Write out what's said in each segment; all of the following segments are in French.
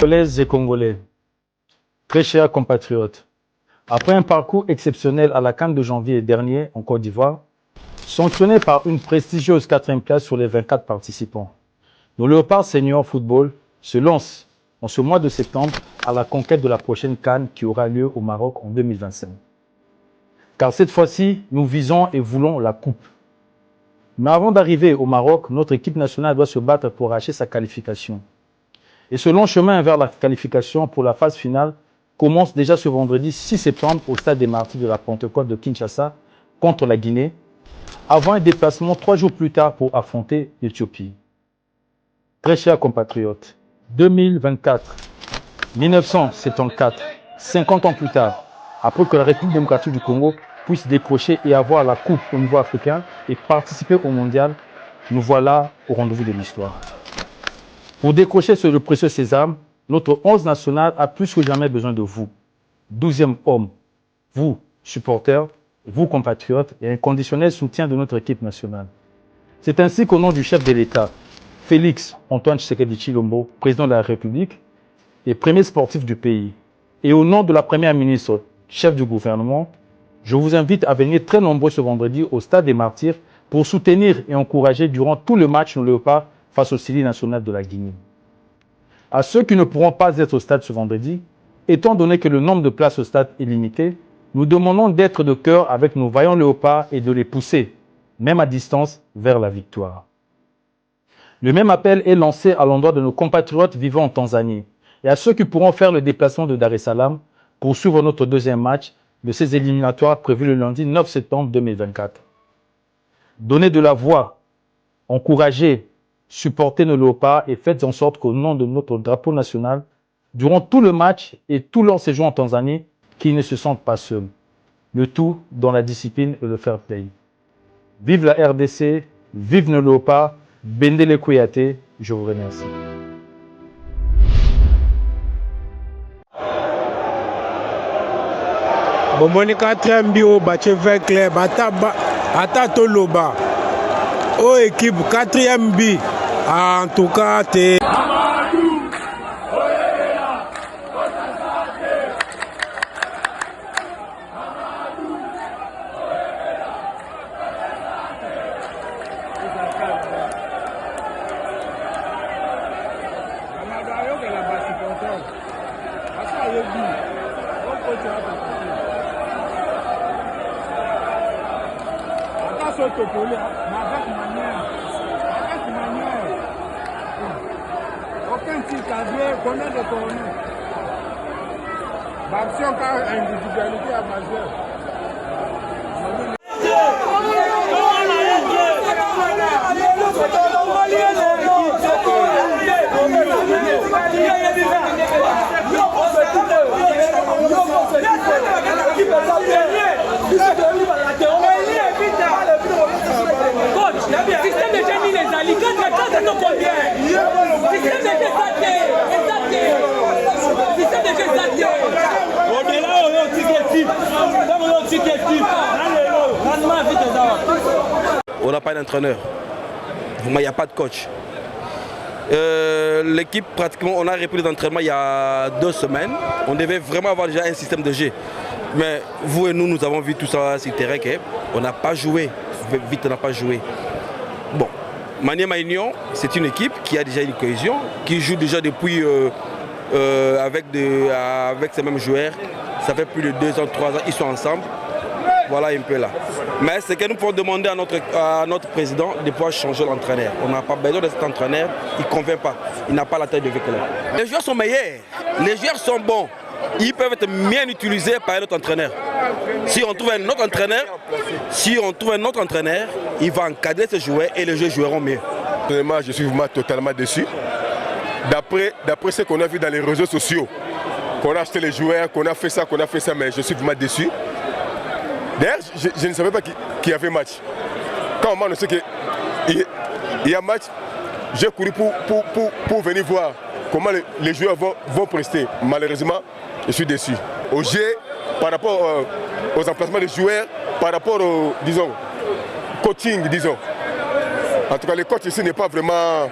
Congolaises et Congolais, très chers compatriotes, après un parcours exceptionnel à la CAN de janvier dernier en Côte d'Ivoire, sanctionné par une prestigieuse 4e place sur les 24 participants, nos Léopards Senior Football se lancent en ce mois de septembre à la conquête de la prochaine CAN qui aura lieu au Maroc en 2025. Car cette fois-ci, nous visons et voulons la coupe. Mais avant d'arriver au Maroc, notre équipe nationale doit se battre pour arracher sa qualification. Et ce long chemin vers la qualification pour la phase finale commence déjà ce vendredi 6 septembre au stade des Martyrs de la Pentecôte de Kinshasa contre la Guinée, avant un déplacement 3 jours plus tard pour affronter l'Éthiopie. Très chers compatriotes, 2024, 1974, 50 ans plus tard, après que la République démocratique du Congo puisse décrocher et avoir la coupe au niveau africain et participer au mondial, nous voilà au rendez-vous de l'histoire. Pour décrocher ce précieux sésame, notre 11 national a plus que jamais besoin de vous. 12e homme, vous, supporters, vous, compatriotes, et un conditionnel soutien de notre équipe nationale. C'est ainsi qu'au nom du chef de l'État, Félix Antoine Tshisekedi Tshilombo, président de la République et premier sportif du pays, et au nom de la première ministre, chef du gouvernement, je vous invite à venir très nombreux ce vendredi au stade des Martyrs pour soutenir et encourager durant tout le match nos Léopards face au Syrie national de la Guinée. À ceux qui ne pourront pas être au stade ce vendredi, étant donné que le nombre de places au stade est limité, nous demandons d'être de cœur avec nos vaillants Léopards et de les pousser, même à distance, vers la victoire. Le même appel est lancé à l'endroit de nos compatriotes vivant en Tanzanie et à ceux qui pourront faire le déplacement de Dar es Salaam pour suivre notre deuxième match de ces éliminatoires prévus le lundi 9 septembre 2024. Donnez de la voix, encouragez, supportez nos Léopards et faites en sorte qu'au nom de notre drapeau national, durant tout le match et tout leur séjour en Tanzanie, qu'ils ne se sentent pas seuls. Le tout dans la discipline et le fair play. Vive la RDC, vive nos Léopards, Bendele Kouyaté, je vous remercie. Bomoni 4e bi au batche vert clair, ata toloba. Oh équipe 4e bi, en tout cas t'es... Aucun tir cadré, combien de corners? Action car individualité à majeur. On n'a pas d'entraîneur, il n'y a pas de coach. L'équipe, pratiquement, on a repris les entraînements il y a 2 semaines. On devait vraiment avoir déjà un système de jeu. Mais vous et nous avons vu tout ça sur le terrain. On n'a pas joué. Vite, on n'a pas joué. Bon, Maniema Union, c'est une équipe qui a déjà une cohésion, qui joue déjà depuis avec ces mêmes joueurs. Ça fait plus de 2 ans, 3 ans, ils sont ensemble. Voilà un peu là. Mais c'est que nous pouvons demander à notre président de pouvoir changer l'entraîneur. On n'a pas besoin de cet entraîneur, il ne convient pas. Il n'a pas la taille de véhicule. Les joueurs sont meilleurs, les joueurs sont bons. ils peuvent être bien utilisés par un autre entraîneur. Si on trouve un autre entraîneur, il va encadrer ces joueurs et les joueurs joueront mieux. Personnellement, je suis vraiment totalement déçu. D'après ce qu'on a vu dans les réseaux sociaux, qu'on a acheté les joueurs, qu'on a fait ça, mais je suis vraiment déçu. D'ailleurs, je ne savais pas qu'il y avait match. Quand on m'a annoncé qu'il y a match, j'ai couru pour venir voir comment les joueurs vont prester. Malheureusement, je suis déçu. Au jeu, par rapport aux emplacements des joueurs, par rapport au, disons, coaching, disons. En tout cas, le coach ici n'est pas vraiment...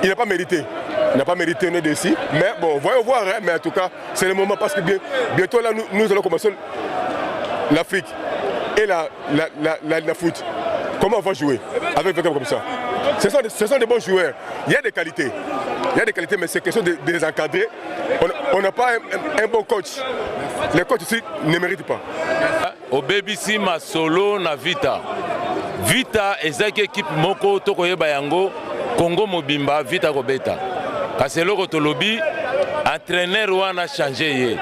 Il n'a pas mérité. Il n'a pas mérité une ici. Mais bon, voyons voir. Hein, mais en tout cas, c'est le moment parce que bientôt, là, nous allons commencer l'Afrique et la foot. Comment on va jouer avec des gars comme ça? Ce sont des bons joueurs. Il y a des qualités. Mais c'est question de les encadrer. On n'a pas un bon coach. Les coachs ici ne méritent pas. Au BBC Masolo na Vita. Vita ezaki équipe moko tokoyeba yango Congo Mobimba Vita Kobeta. Kaselo Kotolobi entraîneur wana changé ye.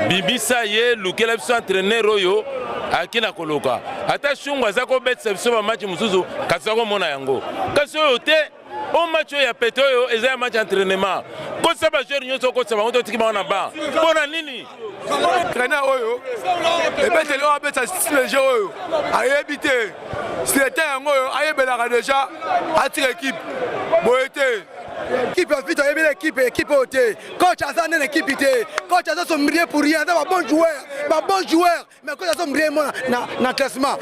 Bibisa ye lukela biso entraîneur oyo akina koloka. Ata shungwa zako bet biso ba match musuzu kasako mona yango. Kasi oyo te o match ya peto oyo eza match entraînement. Ko saba joueur nyonso ko saba ngoto tikima na ba. Bona nini? Entraîneur oyo ebeteli oyo abeta le jeu oyo ayebite c'était yango oyo ayebelaka déjà atire équipe boyete équipe vite équipe ôté coach a une équipe coach a son briller pour rien un bon joueur mais coach a son briller na classement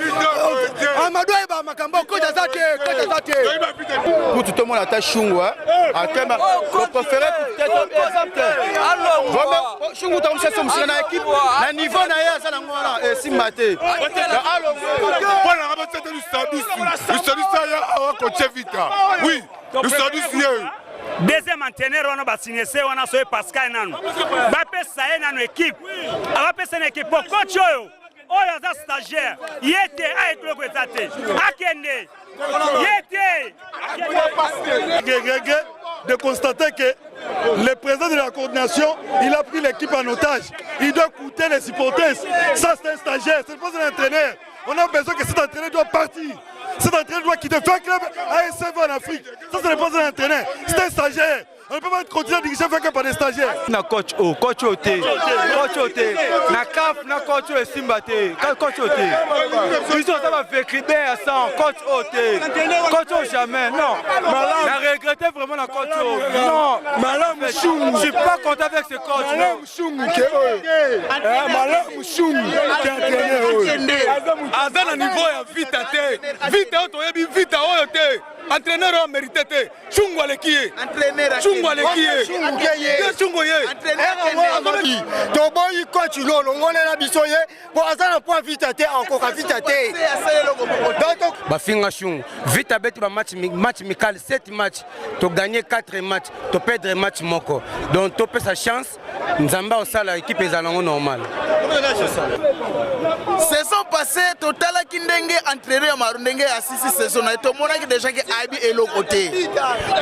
Amadou Eba Makambo coach a ça pour tout le monde attache Chungwa atema on préférait peut-être exemple alors Chungwa tam c'est son na équipe na niveau na ya ça na ngona et Simate alors voilà on va tenter le service ya coach Vita oui le service deuxième entraîneur on va signer ça on a sauvé Pascal nanu ba pesa nanu équipe va pesa une équipe coach oyo za stagiaire yete a trop étaté akende yete de constater que le président de la coordination, il a pris l'équipe en otage. Il doit coûter les supporters. Ça, c'est un stagiaire, c'est pas un entraîneur. On a besoin que cet entraîneur doit partir. Cet entraîneur doit quitter. Faire un club à ASF en Afrique. Ça, ce n'est pas un entraîneur. C'est un stagiaire. On ne peut pas continuer à diriger faire par des stagiaires. Na coach OT. Na CAF, na coach O Simbate. Coach OT. Ils ont ça fait crier à 100. Coach OT. Coach O jamais. Non. On a regretté vraiment la coach O. Non. Je suis pas content avec ce coach. Azan à niveau ya Vita te. Vita otoyebi Vita oyote. Entraîneur a mérité. Chungwa le qui est. Chungwa le qui est. Chungwa ye. Entraîneur. Toboyi coach lolo ngone na bisoye. Bon azana point Vita te encore Vita te. Donc ba finga chung. Vita beti ba match amical 7 matchs. To gagner 4 matchs, to perdre match moko. Donc to sa chance. Nzamba osala équipe ezalongo normal. Saison passée, Total Kindenge entraîné à Marundenge à 6 saisons. Et tout le monde a déjà Abi et l'autre côté.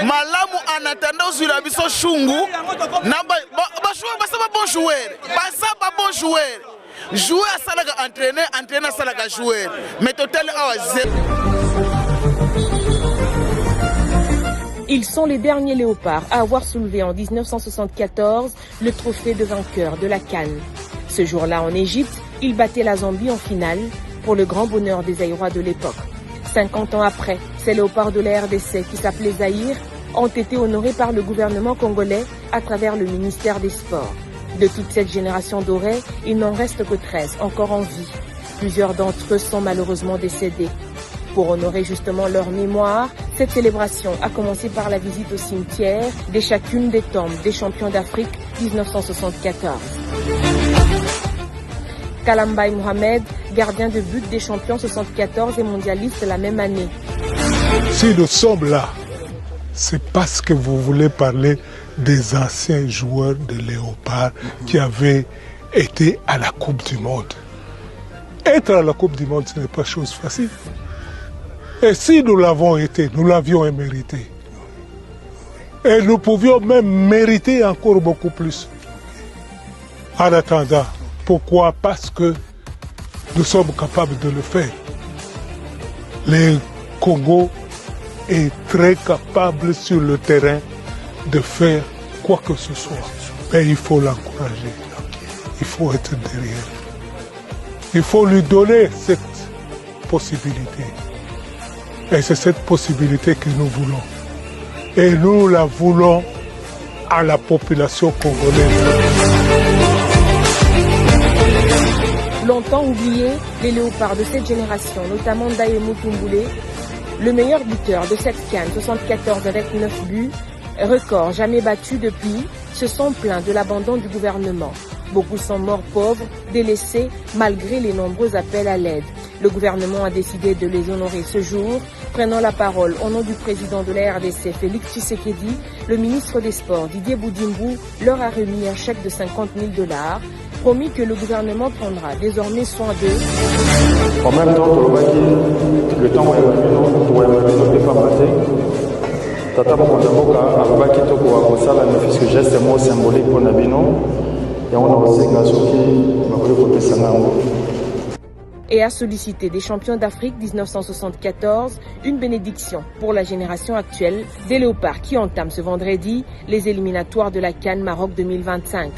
Malamu en attendant sur la biso Chungu. Naba bon joueur. Basa pas bon joueur. Joueur à Salaga entraîné à Salaga joueur. Mais Total a 0. Ils sont les derniers léopards à avoir soulevé en 1974 le trophée de vainqueur de la CAN. Ce jour-là en Égypte, ils battaient la Zambie en finale pour le grand bonheur des Zaïrois de l'époque. 50 ans après, ces léopards de la RDC qui s'appelaient Zaïre ont été honorés par le gouvernement congolais à travers le ministère des Sports. De toute cette génération dorée, il n'en reste que 13 encore en vie. Plusieurs d'entre eux sont malheureusement décédés. Pour honorer justement leur mémoire, cette célébration a commencé par la visite au cimetière de chacune des tombes des champions d'Afrique 1974. Kalambaye Mohamed, gardien de but des champions 74 et mondialiste la même année. Si nous sommes là, c'est parce que vous voulez parler des anciens joueurs de Léopard qui avaient été à la Coupe du Monde. Être à la Coupe du Monde, ce n'est pas chose facile. Et si nous l'avons été, nous l'avions mérité. Et nous pouvions même mériter encore beaucoup plus. En attendant, pourquoi? Parce que nous sommes capables de le faire. Le Congo est très capable sur le terrain de faire quoi que ce soit. Mais il faut l'encourager. Il faut être derrière. Il faut lui donner cette possibilité. Et c'est cette possibilité que nous voulons. Et nous la voulons à la population congolaise. Longtemps oublié, les léopards de cette génération, notamment Ndaye Mutumbule, le meilleur buteur de cette CAN, 74 avec 9 buts, record jamais battu depuis, se sont plaints de l'abandon du gouvernement. Beaucoup sont morts pauvres, délaissés, malgré les nombreux appels à l'aide. Le gouvernement a décidé de les honorer ce jour. Prenant la parole au nom du président de la RDC, Félix Tshisekedi, le ministre des Sports, Didier Boudimbu, leur a remis un chèque de 50 000 $, promis que le gouvernement prendra désormais soin d'eux. En même temps, le temps où il y a Tata Mokondaboka alobaki tokoka kosala ne fût-ce que geste mot symbolique pour Nabino et on a aussi Nasoki bakoki kopesa nango. Et a sollicité des champions d'Afrique 1974 une bénédiction pour la génération actuelle des léopards qui entament ce vendredi les éliminatoires de la CAN Maroc 2025.